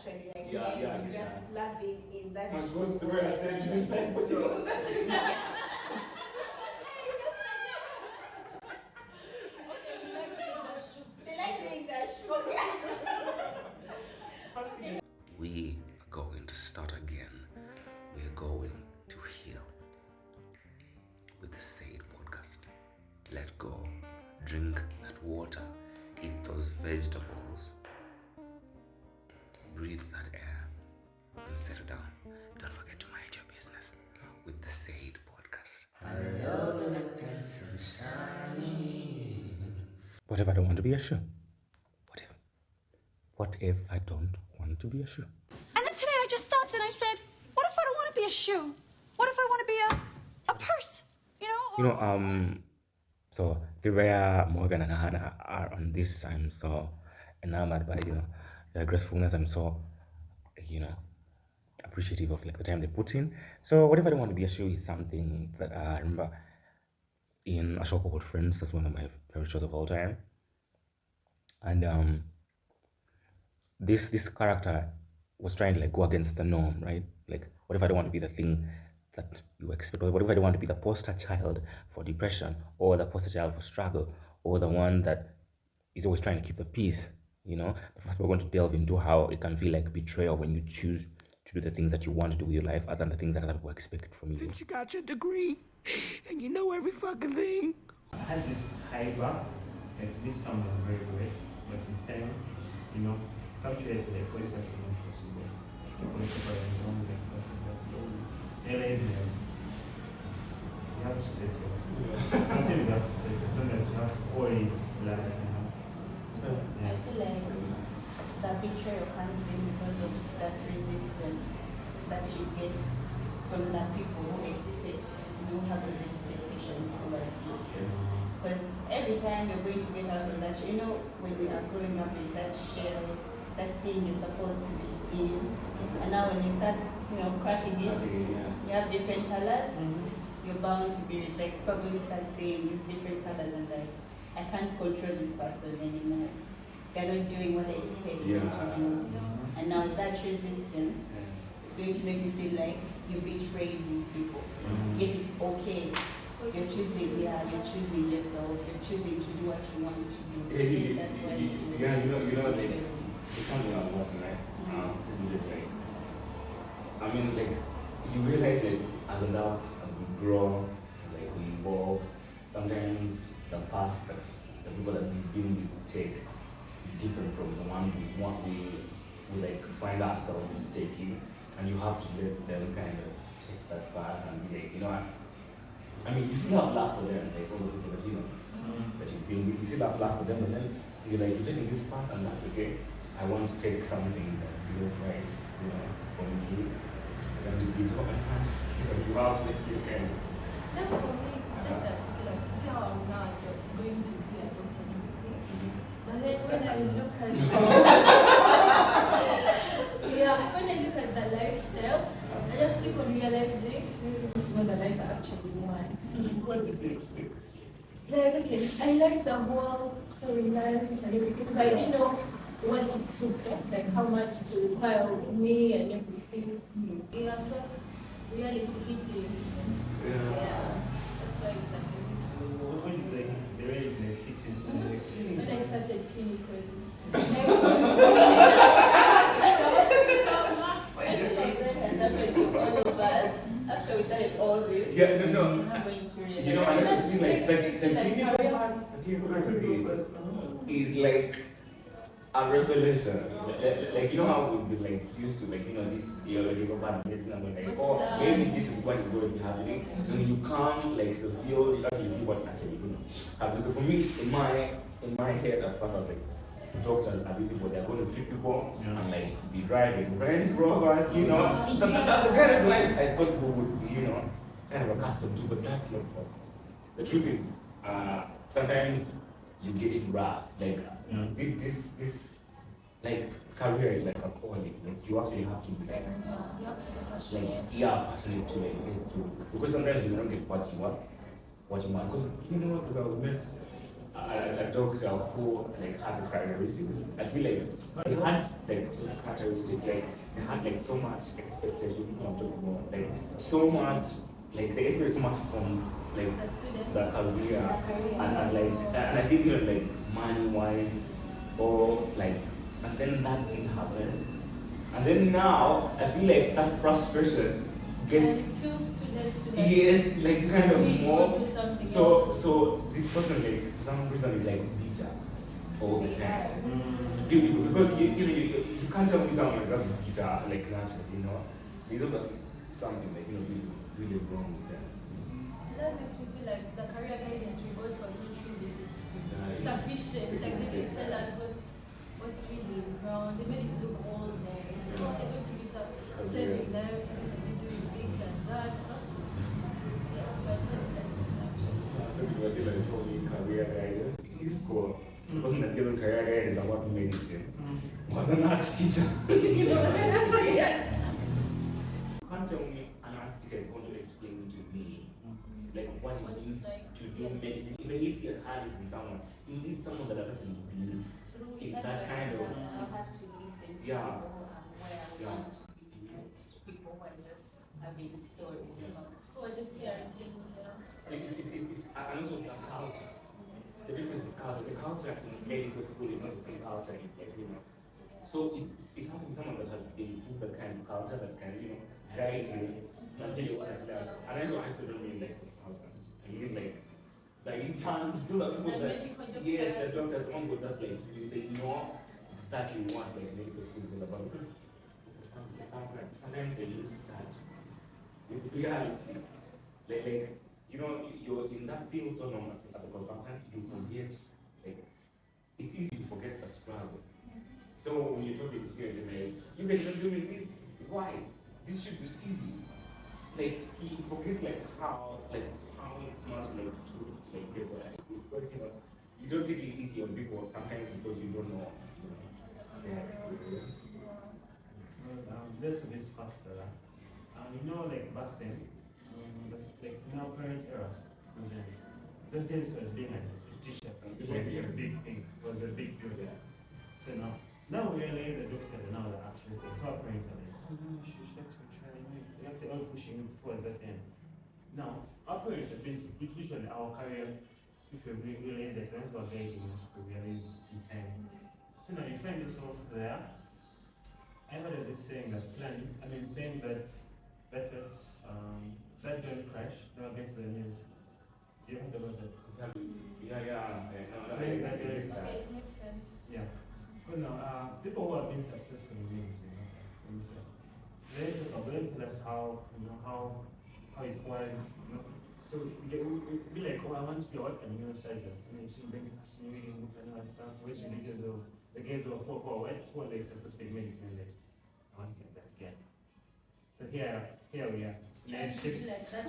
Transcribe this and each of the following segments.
actually. Like, yeah, just laughing in that I'm shoe. going through it, I said, you like put it on that shit. They like doing that shoe. We are going to start again. We are going to heal with the Said podcast. Let go, drink that water, eat those vegetables, breathe that air, and settle down. Don't forget to mind your business with the Said podcast. What if I don't want to be a shoe? What if I don't want to be a shoe? And then today I just stopped and I said, what if I don't want to be a shoe? What if I want to be a purse? So the way Morgan and Hannah are on this, I'm so enamored by, their gracefulness. I'm so, appreciative of like the time they put in. So what if I don't want to be a shoe is something that I remember in a show called Friends. That's one of my favorite shows of all time. And this character was trying to like go against the norm, right? Like, what if I don't want to be the thing that you expect? Or what if I don't want to be the poster child for depression, or the poster child for struggle, or the one that is always trying to keep the peace? But first we're going to delve into how it can feel like betrayal when you choose to do the things that you want to do with your life other than the things that other people expect from you. Since you got your degree and you know every fucking thing. I had this high bar, and this sounded very great, but in time, come to us like, what is actually not possible? That's the laziness. You have to settle. Sometimes you have to settle. Sometimes you have to always plan. I feel like that betrayal comes in because of that resistance that you get from the people who have those expectations towards you. Because every time you're going to get out of that, when we are growing up with that shell, that thing is supposed to be in. And now when you start, cracking it, you have different colors. You're bound to be like, people will start saying these different colors and like, I can't control this person anymore. They're not doing what I expect them to do. And now that resistance is going to make you feel like you betrayed these people. Yet it's okay. You're choosing yourself. You're choosing to do what you want to do. Yes, that's why you it's something I want tonight. You realize as adults, as we grow, we evolve, sometimes the path that the people that we've been with take is different from the one we find ourselves taking, and you have to let them kind of take that path and be like, you still have love for them, like all those people that that you've been with, you still have love for them, and then you're like, you're taking this path and that's okay. I want to take something that feels right, for me as an individual, and you have you can. No, for me, it's just that, see how I'm now going to be a doctor and everything. But then when I look at when I look at the lifestyle, I just keep on realizing maybe this is not the life I actually want. What did you expect? I like the whole storylines and everything, but I didn't know what it took, like how much to require of me and everything. Yeah, so reality hitting. Yeah, that's why it's like What did the reality hitting? when I started clinicals. After we started all this, Yeah, no. I'm going to realize. I just feel like the clinical part of it is like a revelation. Like, how we used to this theological part of medicine, and we're like, maybe this is what is going to be happening. And when you come to the field, you actually see what's actually going to happen. Because for me, in my head at first, I was like, doctors are busy, but they're going to treat people and be driving Range Rovers, that's the kind of life I thought people would be, kind of accustomed to, but that's not what. The truth is, sometimes you get it rough. This career is like a calling. You actually have to be passionate to get through. Because sometimes you don't get what you want. Because we met a doctor who like had the characteristics. I feel like they had like those characteristics, like they had like so much expectation. You know what I'm talking about? Like so much, like they expect so much from like The students. the career, and like and I think even like money wise, or like, and then that didn't happen. And then now I feel like that frustration gets. And it feels student to like. Yes, like to kind of switch more. or do something So else. so this person like for some reason is like bitter all the They time. are. Because you can't tell me someone is just bitter like naturally, you know. There's obviously something like really wrong with them. And that makes me feel like the career guidance we got wasn't really sufficient. Like they didn't tell us what's really wrong. They made it look all nice. Oh, they're going to be saving lives, you're going to be doing this and that. Yeah, but it's not like Maybe what told me career guidance in school. It wasn't a given career guidance about medicine. It was an arts teacher. yes. You can't tell me an arts teacher is going to explain to me like what it What's means like- to do medicine, even if he has heard it from someone. You need someone that has actually been in that kind of. I have to listen to Yeah. people who are aware. I Yeah. want to be people who are just having stories. Or just hearing things, It's and also the culture. The difference is culture. The culture in medical school is not the same culture in everyone. So it has to be someone that has been through the kind of culture that can, guide you until you understand. And I still don't mean like consultant. I mean like interns, still the people The that medical doctors. yes, the doctors one go just like they know exactly what like medical school is all about because sometimes they lose touch with reality. Like you're in that field so long as a consultant, you forget, like, it's easy to forget the struggle. So when you're talking to students, you guys are doing this, why? This should be easy. Like, he forgets, like, how much, like, to get there. Because, you don't take it easy on people sometimes because you don't know their experience. This will be faster. Like back then, like in our parents' era, this days was being like a teacher. It was a big thing. It was a big deal there. So now we realize the doctor are now the actual thing. So our parents are like, oh no, you should try. We have to all pushing it towards that end. Now, our parents have been usually our career. If you realize that that's what guiding us to realize in time. So now you find yourself there. I heard this saying that then that don't crash, no against the news. You heard about that? Yeah. Okay, it makes sense. Yeah. Because now, people who have been successful in medicine, let me say, they tell us how it was. So we be like, oh, I want to be what a neurosurgeon. And you see them fascinating books and all that stuff. Which you need to do. The guys who are what's one like successful in medicine, like, I want to get that again. So here we are. Trying to be like that.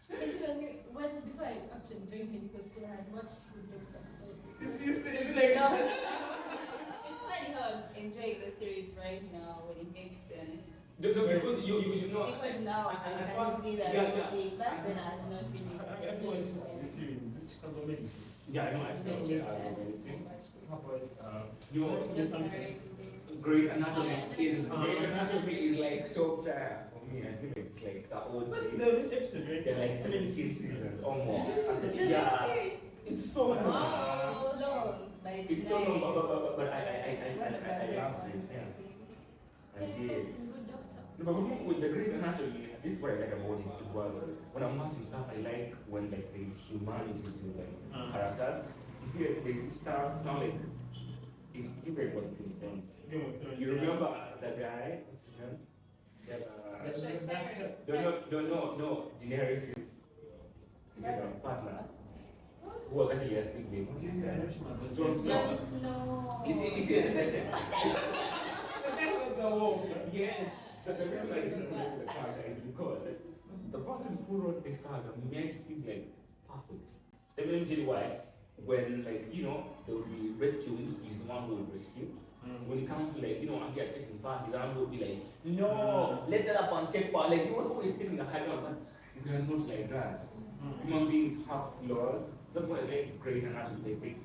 Because before I actually joined medical school, I had watched good doctors. So Is like It's funny how I'm enjoying the series right now when it makes sense. because you know. Because now I at can first- see that yeah. okay, back then I was not really enjoying This it. series, this Chicago medicine. Yeah, I know. I still Makes see sense, How about You know, there's something. Grey's Anatomy is like top tier for me. I feel like it's like the old. What's the episode right? They're like 17 seasons or more. Seventeen? Yeah, it's so long. Wow, long, but It's so long, nice. but I loved it. Yeah, I There's did. something good doctor. No, but for me, with the Grey's Anatomy, this is what I like about it. It was when I'm watching stuff, I like when like there's humanity to like characters. You see, like, there's this stuff now like. You guys watch Game of Thrones. You remember the guy? What's his name? No. Daenerys' partner, who was actually a sibling. What's his name? Jon Snow. Jon Snow. Is he Yes. So the reason I didn't like the character is because the person who wrote this character made him like perfect. Let me tell you why. When they will be rescuing, he's the one who will rescue. When it comes to and they're taking part, the one will be like, no, let that up and take part. Like he was always taking the high ground, but we are not like that. Human beings have flaws. That's why I like Grey's Anatomy. Like,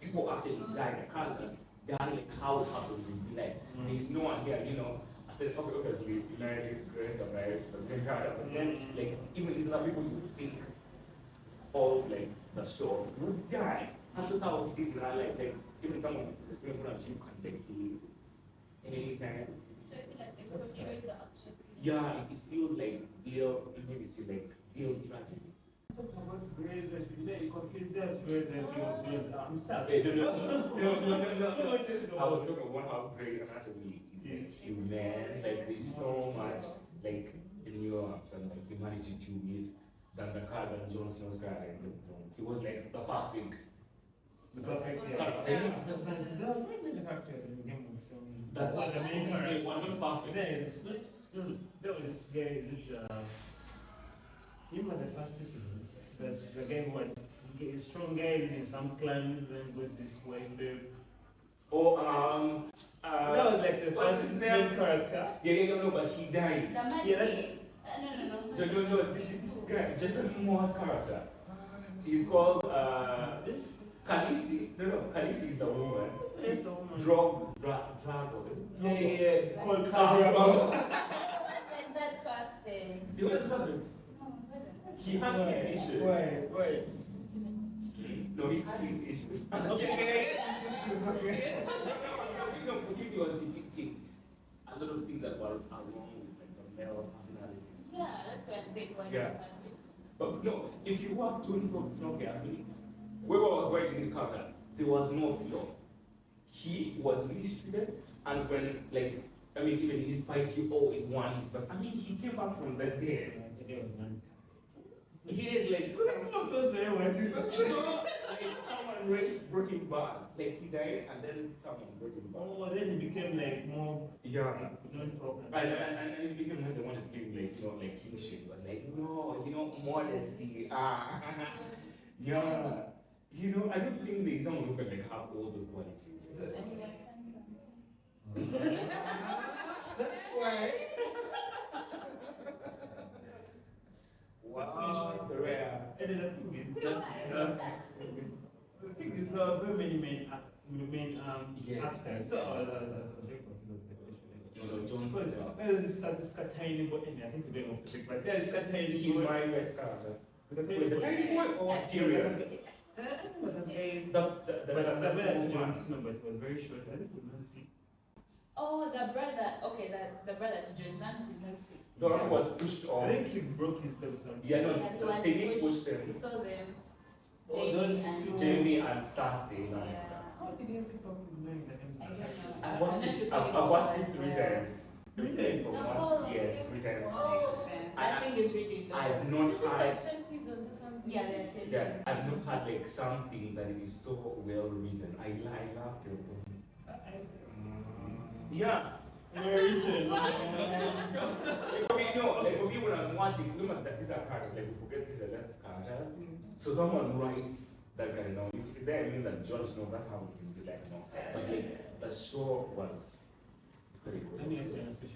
people actually die, the characters die, like how it happens in real life. There's no one here, you know. I said, okay, obviously, Grey survives, the main character, but then, like, even these other people you think all, like, the show would die. And that's how it is in our life. Like, even someone who's been put on you can, like, leave in any time. So I feel like they portray the upset. Yeah, it feels like real, maybe see, like, real tragedy. You confuse us with I'm stuck. Hey, no. I was talking about how Grey's Anatomy is like human. Like there's so much like in nuance and like humanity to it than the character that Jon Snow's character in Game of Thrones. He was like the perfect. The perfect character. So, but there are many characters in Game of Thrones. That's what the main character. One perfect. There was this guy, him at the first season, that's the guy who had a strong guy in some clans, then got this white babe. Oh, that was like the first main character. Yeah, no, but he died. The man Yeah, no. This guy, Jason Moore's character. She's called Khaleesi. No, Khaleesi is the woman. Yes, the woman. Drago, is it? Yeah. Called Drago. Wasn't that perfect? You were perfect. He had his issues. Why? No, he had his issues. Okay. You know, forgive, he was depicting a lot of things that were wrong with like, the male personality. Yeah, that's what I'm saying. Yeah. But no, if you watch Tony Fox not carefully, whoever was writing his character, there was no flaw. He was mistreated, and when, like, I mean, even in his fights, you always won his fight. I mean, he came back from the dead. He is like, someone brought him back. Like, he died, and then someone brought him back. Oh, then he became like more. Yeah. No problem. And it became when they wanted to give him like, you know, like kingship. It was like, no, you know, modesty. Yeah. You know, I don't think there's someone who can like have all those qualities. That's why. Wow. Rare. And then the thing is, there are very many main actors. So, Johnson. This tiny boy, I think the name of the big, but there's a tiny boy. He's my best character. The tiny boy or Tyrion? But this guy is The Jon Snow, but it was very short. I think we don't see. Oh, the brother. Okay, the brother to Jon Snow did not see. The one was pushed off. I think he broke his leg or something. Yeah, no, he was they pushed him. We saw them. Oh, those two. Jamie and Cersei. Yeah. How did he escape up with knowing that? I don't know. I've watched it 3 times. 3 times for one. Yes, 3 times. I think it's really good. I've not Is it like had. 10 seasons or something? Yeah, they're telling Yeah, you. I've not had like something that is so well written. I love your book. Yeah. Very written. Like for me, no, like for me when I'm watching, look at that these are characters, like we forget these are less characters. So someone writes that guy now. It's there I mean that Jon Snow, that's how it's in the like now. But like the show was very good. Let me ask you a question.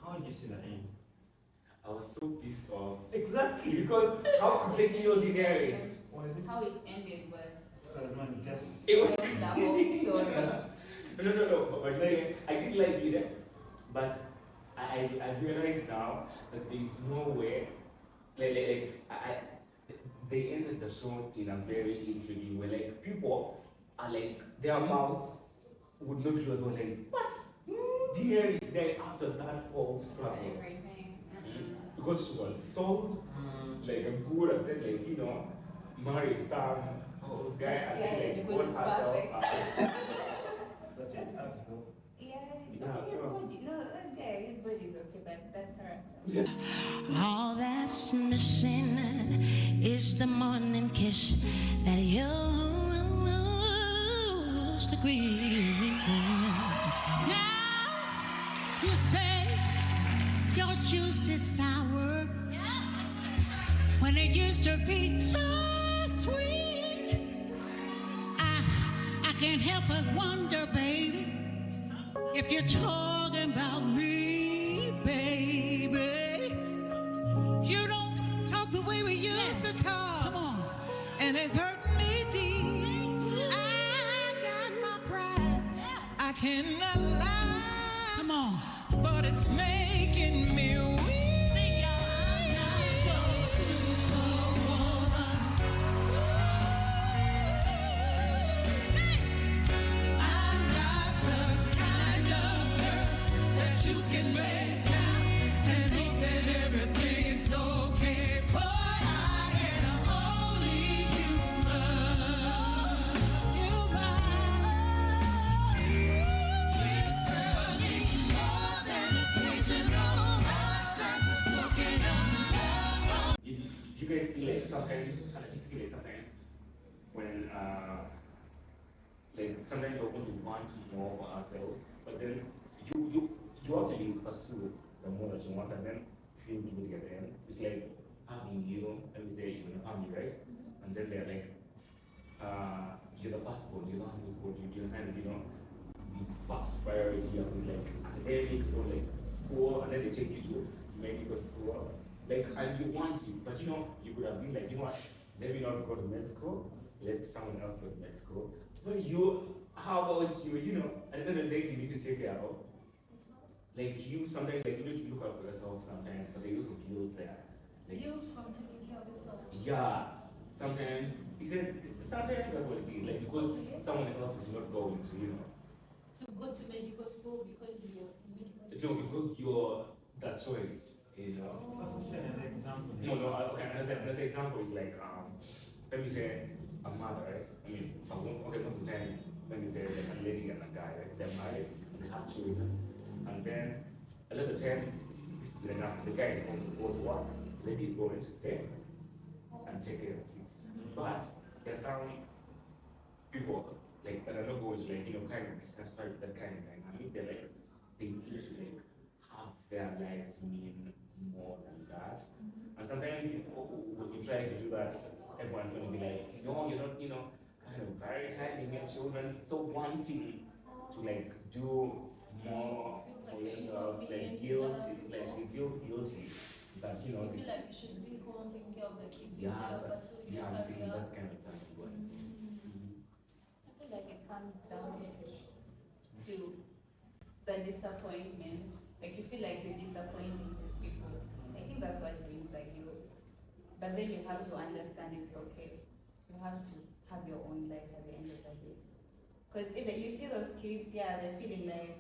How did you see the end? I was so pissed off. Exactly. Because how could they kill Daenerys? What is it? How it ended was So man, just. It was the whole story. No. But say, I did like it, but I realize now that there is no way. They ended the show in a very intriguing way. Like people are like their mouths would not close. Were like, what? Daenerys died after that whole struggle Everything. because she was sold like a good, and then like you know married some old guy and then like bought herself. But it helps though. Yeah, his body. No, that guy, his body is okay, but that character. All that's missing is the morning kiss that you used to greet. Now you say your juice is sour when it used to be so sweet. I can't help but wonder, baby, if you're talking about me, baby. You don't talk the way we used to talk. Come on. And it's hurting me deep. I got my pride. I cannot lie. Come on. But it's making me weak. Sing, y'all. I'm not your superwoman. I'm not the kind of girl that you can make down and hope that everything's okay. Boy, I am only human. This girl needs more than occasional absence of looking up. Do you guys feel like sometimes, when like sometimes we're going to want more for ourselves, but then you actually pursue the more that you want, and then if you give it at the end, it's like having let me say you're in a family, right? And then they're like, you're the firstborn, you're the one who's born, you're kind of, the first priority of like academics or like school, and then they take you to medical school, like, and you want it, but you could have been like, you know what, let me not go to med school, let someone else go to med school. But how about you, at the end of the day, you need to take care of. Like you sometimes, like you need to look out for yourself sometimes, but there is some guilt there. Like, Guilt from taking care of yourself. yeah, sometimes, sometimes that's what it is, like because someone else is not going to, To go to medical school because you're in medical No, school. because you're that choice, An example. Okay, another example is like, let me say a mother, right? I mean, okay, most of the time, let me say like a lady and a guy, right? They're married and they have children, and then a lot of time, the guy is going to go to work, the lady is going to stay and take care of kids. But there's some people like that are not going to like kind of be satisfied with that kind of dynamic. They're like they need to like have their lives mean more than that. And sometimes when you try to do that, everyone's going to be like, no, you're not, kind of prioritizing your children. So wanting to like do more for yourself, like guilty, like you feel guilty that You feel like you should be home taking care of the kids instead of pursuing your I think career. that's kind of example. I feel like it comes down to the disappointment. Like you feel like you're disappointing these people. I think that's what brings like you. But then you have to understand it's okay. You have to have your own life at the end of the day. Because if you see those kids, yeah, they're feeling like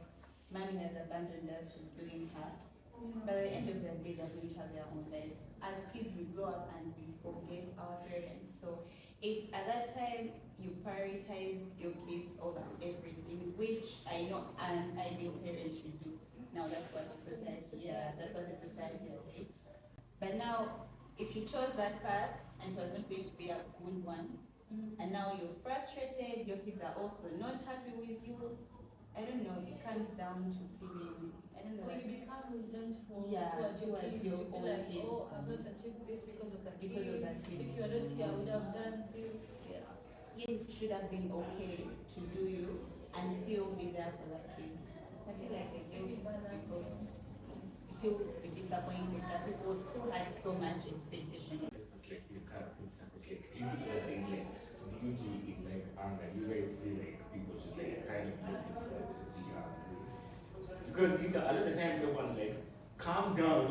mommy has abandoned us, she's doing her. But at the end of the day, they're going to have their own lives. As kids, we grow up and we forget our parents. So if at that time you prioritize your kids over everything, which I know an ideal parent should do. Now that's what the society, that's what the society has said. But now, if you chose that path and it was not going to be a good one, and now you're frustrated, your kids are also not happy with you, I don't know, it comes down to feeling, I don't know. Or you become resentful Yeah, towards your towards kids. your You feel own like, kids. oh, I've not achieved this because of that Because of that kid. If you're not here, I would have done this. Yeah. It should have been okay to do you and still be there for the kids. I feel like the guilt is because you feel disappointed that people who had so much expectation. It's like you can't like, do you feel like there's like beauty in like anger? You guys feel like people should like kind of make themselves to be angry? Because it's a lot of the time everyone's like, calm down,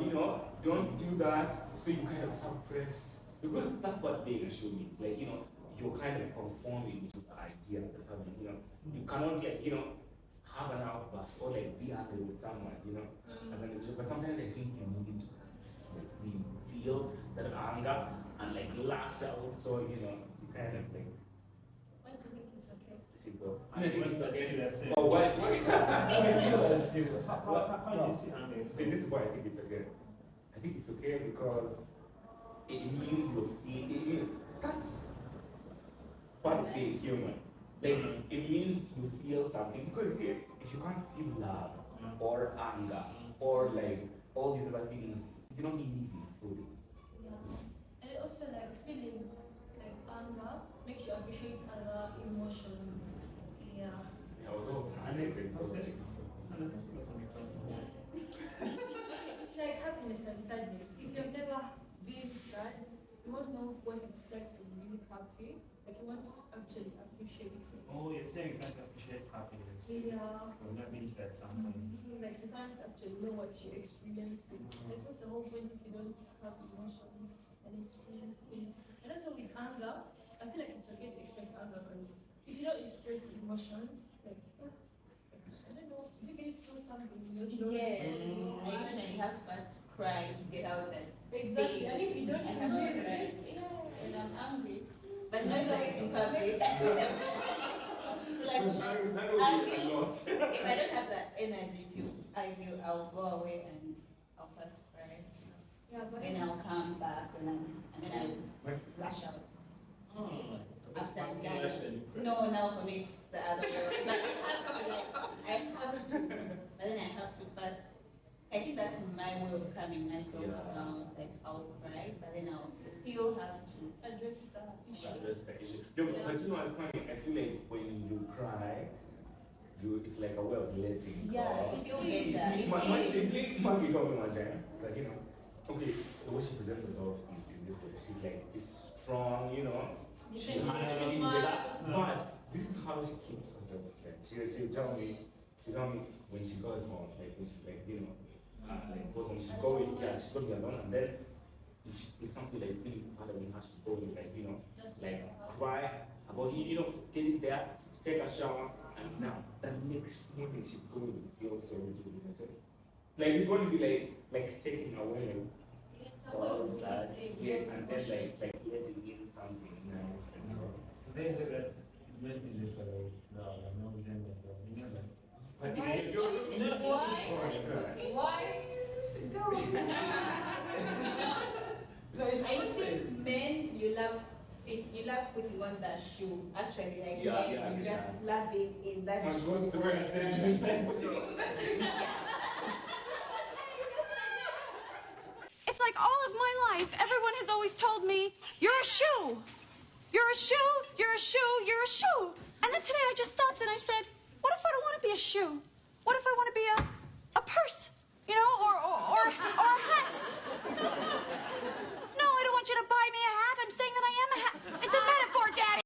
don't do that. So you kind of suppress, because that's what being a show means. Like, you're kind of conforming to the idea of the family, You cannot like, have an outburst or like be angry with someone, as an individual. But sometimes I think you need to like we feel that anger and like lash out, so you kind of like. Why do you think it's okay? I think it's okay. That's it. But why? How do you see anger? This is why I think it's okay. I think it's okay because it means you feel. That's part of being human. Like it means you feel something, because if you can't feel love or anger or like all these other things, you don't live fully. Yeah. And it also like feeling like anger makes you appreciate other emotions. Yeah. Yeah, although And it's it's exhausting. It's like happiness and sadness. If you've never been sad, won't know what it's like to be really happy. Like you won't actually appreciate it. Oh, you're saying you can't appreciate happiness. Yeah. Well, that means that something. Like you can't actually know what you're experiencing. Like what's the whole point if you don't have emotions and experience things? And also with anger, I feel like it's okay to express anger because if you don't express emotions, like I don't know, do you guys feel something in your throat? Yes, I usually have to first cry to get out that Exactly, pain. and if you don't I have to feel cry. it, Yeah, and I'm angry. But not like in public. Like, That would be a lot. if I don't have that energy to argue, I'll go away and I'll first cry. yeah, but Then I'll come back and then I'll lash out. After I'm done. No, now for me it's the other way. But I have to, but then I have to first. I think that's my way of calming myself down. Like I'll cry, but then I'll still have to address the issue. Address the issue. No, but you know what's funny? I feel like when you cry, it's like a way of letting Yeah, go. you feel better. My sibling, Marky told me one time that, you know, okay, the way she presents herself is in this way. She's like, it's strong, you know. She has everything together. But this is how she keeps herself safe. She'll tell me when she goes home, like when she's like, you know, like goes home, she's going, she's going to be alone, and then if it's something like really bothering her, she's going to, like, you know, Just like cry about, you know, get in there, take a shower, and now the next morning she's going to feel so rejuvenated. Like it's going to be like taking away It's all of about that. releasing Yes, your and then emotions. like letting in something nice and They do that. It's not easy for like no gender, you know that. But Why if you're is it- I think men, you love putting on that shoe. Actually, like you just love it in that I'm shoe. going to wear a statement like putting on that shit. It's like all of my life, everyone has always told me, you're a shoe. You're a shoe, you're a shoe, you're a shoe. And then today I just stopped and I said, what if I don't want to be a shoe? What if I want to be a